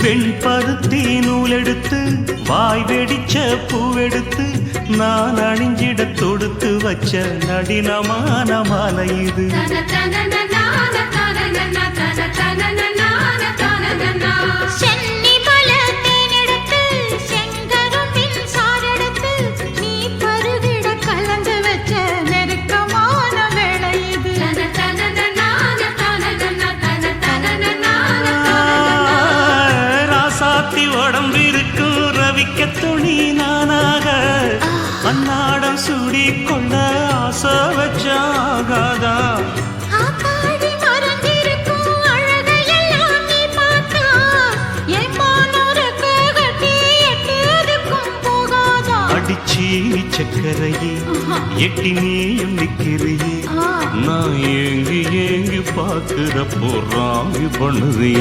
வெண்பருத்தி நூலெடுத்து வாய் வெடிச்ச பூவெடுத்து நான் அணிஞ்சிட தொடுத்து வச்ச நடினமான மாலை இது. உடம்பிருக்கும் ரவிக்க துணி நானாக அன்னாடம் சூடி கொள்ள ஆசை வச்சாகாதா. அடிச்சி சக்கரையே எட்டி நீயும் நிக்கிறியே நான் ஏங்கி ஏங்கி பார்க்கிற போறாங்க பண்ணுதே.